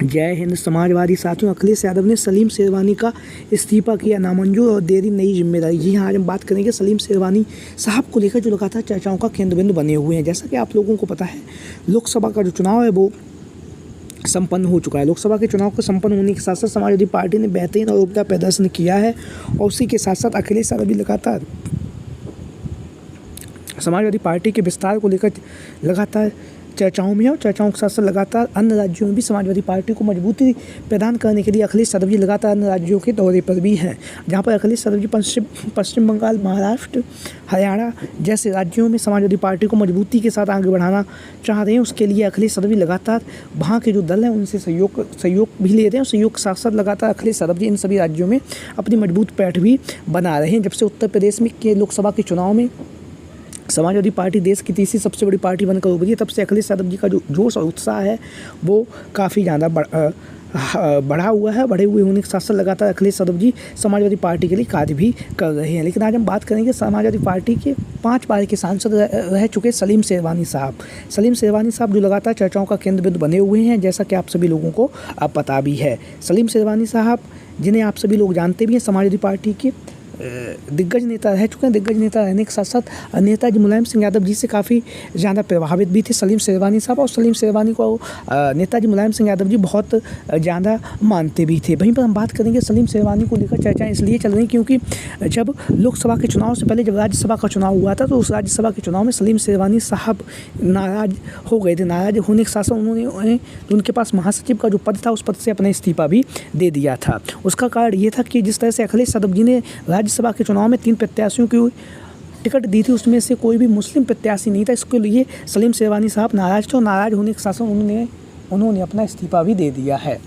जय हिंद। समाजवादी साथियों, अखिलेश यादव ने सलीम शेरवानी का इस्तीफा किया नामंजूर और दे दी नई जिम्मेदारी। जी हाँ, आज हम बात करेंगे सलीम शेरवानी साहब को लेकर जो लगातार चर्चाओं का केंद्र बिंदु बने हुए हैं। जैसा कि आप लोगों को पता है, लोकसभा का जो चुनाव है वो संपन्न हो चुका है। लोकसभा के चुनाव के संपन्न होने के साथ साथ समाजवादी पार्टी ने बेहतरीन और उम्दा प्रदर्शन किया है और उसी के साथ साथ अखिलेश यादव भी लगातार समाजवादी पार्टी के विस्तार को लेकर लगातार चर्चाओं में है और चर्चाओं के साथ साथ लगातार अन्य राज्यों में भी समाजवादी पार्टी को मजबूती प्रदान करने के लिए अखिलेश यादव जी लगातार अन्य राज्यों के दौरे पर भी हैं, जहां पर अखिलेश यादव जी पश्चिम बंगाल, महाराष्ट्र, हरियाणा जैसे राज्यों में समाजवादी पार्टी को मजबूती के साथ आगे बढ़ाना चाह रहे हैं। उसके लिए अखिलेश यादव जी लगातार वहाँ के जो दल हैं उनसे सहयोग भी ले रहे हैं और सहयोग के साथ साथ लगातार अखिलेश यादव जी इन सभी राज्यों में अपनी मजबूत पैठ भी बना रहे हैं। जब से उत्तर प्रदेश में के लोकसभा के चुनाव में समाजवादी पार्टी देश की तीसरी सबसे बड़ी पार्टी बनकर उभरी है, तब से अखिलेश यादव जी का जो जोश और उत्साह है वो काफ़ी ज़्यादा बढ़ा हुआ है। बढ़े हुए होने के साथ साथ लगातार अखिलेश यादव जी समाजवादी पार्टी के लिए कार्य भी कर रहे हैं। लेकिन आज हम बात करेंगे समाजवादी पार्टी के 5 बार के सांसद रह चुके सलीम शेरवानी साहब। सलीम शेरवानी साहब जो लगातार चर्चाओं का केंद्र बिंदु बने हुए हैं, जैसा कि आप सभी लोगों को पता भी है। सलीम शेरवानी साहब, जिन्हें आप सभी लोग जानते भी हैं, समाजवादी पार्टी के दिग्गज नेता रह चुके हैं। दिग्गज नेता रहने के साथ साथ नेताजी मुलायम सिंह यादव जी से काफ़ी ज़्यादा प्रभावित भी थे सलीम शेरवानी साहब, और सलीम शेरवानी को नेताजी मुलायम सिंह यादव जी बहुत ज़्यादा मानते भी थे। वहीं पर हम बात करेंगे सलीम शेरवानी को लेकर चर्चाएं इसलिए चल रही क्योंकि जब लोकसभा के चुनाव से पहले जब राज्यसभा का चुनाव हुआ था तो उस राज्यसभा के चुनाव में सलीम शेरवानी साहब नाराज़ हो गए थे। नाराज़ होने के साथ साथ उन्होंने उनके पास महासचिव का जो पद था उस पद से अपना इस्तीफा भी दे दिया था। उसका कारण ये था कि जिस तरह से अखिलेश यादव जी ने राज्यसभा के चुनाव में 3 प्रत्याशियों की टिकट दी थी, उसमें से कोई भी मुस्लिम प्रत्याशी नहीं था। इसके लिए सलीम शेरवानी साहब नाराज़ थे और नाराज़ होने के साथ साथ उन्होंने अपना इस्तीफा भी दे दिया है।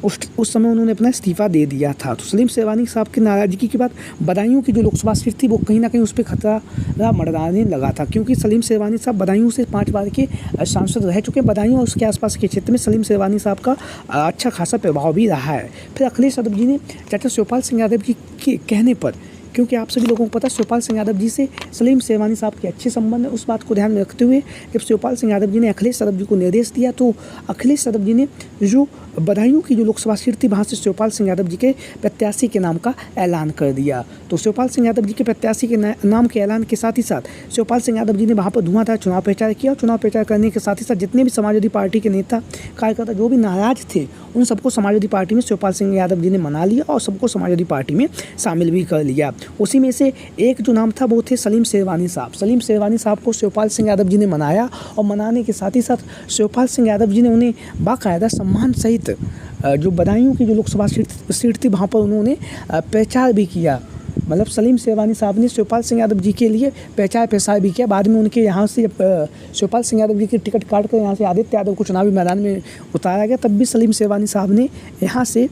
उस समय उन्होंने अपना इस्तीफा दे दिया था। तो सलीम शेरवानी साहब की नाराज़गी के बाद बदायूं की जो लोकसभा सीट थी वो कहीं ना कहीं उस पर खतरा मंडराने लगा था, क्योंकि सलीम शेरवानी साहब बदायूं से 5 बार के सांसद रह चुके हैं। बदायूं और उसके आसपास के क्षेत्र में सलीम शेरवानी साहब का अच्छा खासा प्रभाव भी रहा है। फिर अखिलेश यादव जी ने चाचा शिवपाल सिंह यादव जी के कहने पर, क्योंकि आप सभी लोगों को पता है शिवपाल सिंह यादव जी से सलीम शेरवानी साहब के अच्छे संबंध है, उस बात को ध्यान में रखते हुए जब शिवपाल सिंह यादव जी ने अखिलेश यादव जी को निर्देश दिया तो अखिलेश यादव जी ने जो बदायूं की जो लोकसभा सीट थी वहाँ से शिवपाल सिंह यादव जी के प्रत्याशी के नाम का ऐलान कर दिया। तो शिवपाल सिंह यादव जी के प्रत्याशी के नाम के ऐलान के साथ ही साथ शिवपाल सिंह यादव जी ने वहाँ पर धुआंधार चुनाव प्रचार किया और चुनाव प्रचार करने के साथ ही साथ जितने भी समाजवादी पार्टी के नेता कार्यकर्ता जो भी नाराज थे उन सबको समाजवादी पार्टी में शिवपाल सिंह यादव जी ने मना लिया और सबको समाजवादी पार्टी में शामिल भी कर लिया। उसी में से एक जो नाम था वो थे सलीम शेरवानी साहब। सलीम शेरवानी साहब को शिवपाल सिंह यादव जी ने मनाया और मनाने के साथ ही साथ शिवपाल सिंह यादव जी ने उन्हें बाकायदा सम्मान सहित जो बदायूं की जो लोकसभा सीट थी वहाँ पर उन्होंने प्रचार भी किया। मतलब सलीम शेरवानी साहब ने शिवपाल सिंह यादव जी के लिए प्रचार प्रसार भी किया। बाद में उनके यहाँ से शिवपाल सिंह यादव जी की टिकट काट कर यहाँ से आदित्य यादव को चुनावी मैदान में उतारा गया, तब भी सलीम शेरवानी साहब ने यहाँ से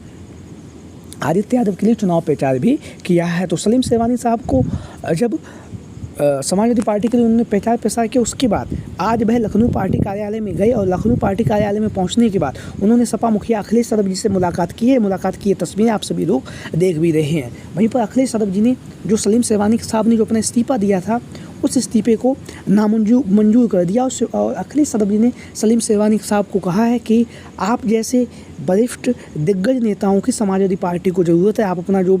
आदित्य यादव के लिए चुनाव प्रचार भी किया है। तो सलीम शेरवानी साहब को जब समाजवादी पार्टी के लिए उन्होंने प्रचार प्रसार किया, उसके बाद आज वह लखनऊ पार्टी कार्यालय में गए और लखनऊ पार्टी कार्यालय में पहुंचने के बाद उन्होंने सपा मुखिया अखिलेश यादव जी से मुलाकात की तस्वीरें आप सभी लोग देख भी रहे हैं। वहीं पर अखिलेश यादव जी ने जो सलीम शेरवानी साहब ने जो अपना इस्तीफा दिया था उस इस्तीफे को मंजूर कर दिया और अखिलेश यादव जी ने सलीम शेरवानी साहब को कहा है कि आप जैसे वरिष्ठ दिग्गज नेताओं की समाजवादी पार्टी को ज़रूरत है। आप अपना जो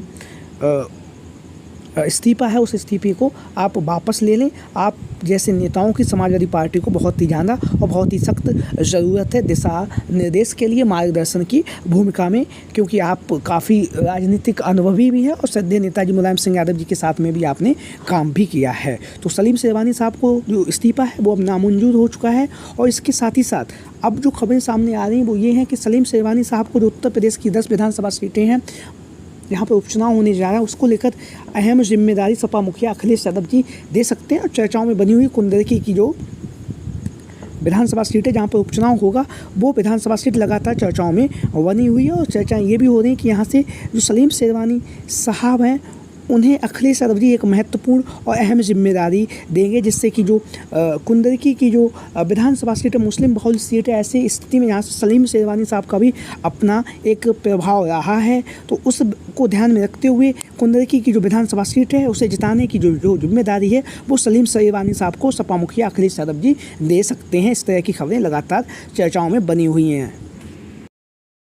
इस्तीफा है उस इस्तीफे को आप वापस ले लें। आप जैसे नेताओं की समाजवादी पार्टी को बहुत ही ज़्यादा और बहुत ही सख्त ज़रूरत है दिशा निर्देश के लिए, मार्गदर्शन की भूमिका में, क्योंकि आप काफ़ी राजनीतिक अनुभवी भी हैं और सद्य नेताजी मुलायम सिंह यादव जी के साथ में भी आपने काम भी किया है। तो सलीम शेरवानी साहब को जो इस्तीफा है वो अब नामंजूर हो चुका है। और इसके साथ ही साथ अब जो खबरें सामने आ रही हैं वो ये हैं कि सलीम शेरवानी साहब को जो उत्तर प्रदेश की 10 विधानसभा सीटें हैं यहाँ पर उपचुनाव होने जा रहा है, उसको लेकर अहम जिम्मेदारी सपा मुखिया अखिलेश यादव जी दे सकते हैं। और चर्चाओं में बनी हुई कुंदरकी की जो विधानसभा सीटें जहाँ पर उपचुनाव होगा वो विधानसभा सीट लगातार चर्चाओं में बनी हुई है। और चर्चाएं ये भी हो रही हैं कि यहाँ से जो सलीम शेरवानी साहब हैं उन्हें अखिलेश यादव जी एक महत्वपूर्ण और अहम जिम्मेदारी देंगे, जिससे कि जो कुंदरकी की जो विधानसभा सीट है मुस्लिम बहुल सीट है, ऐसी स्थिति में यहाँ से सलीम शेरवानी साहब का भी अपना एक प्रभाव रहा है। तो उसको ध्यान में रखते हुए कुंदरकी की जो विधानसभा सीट है उसे जिताने की जो जिम्मेदारी है वो सलीम शेरवानी साहब को सपा मुखिया अखिलेश यादव जी दे सकते हैं। इस तरह की खबरें लगातार चर्चाओं में बनी हुई हैं।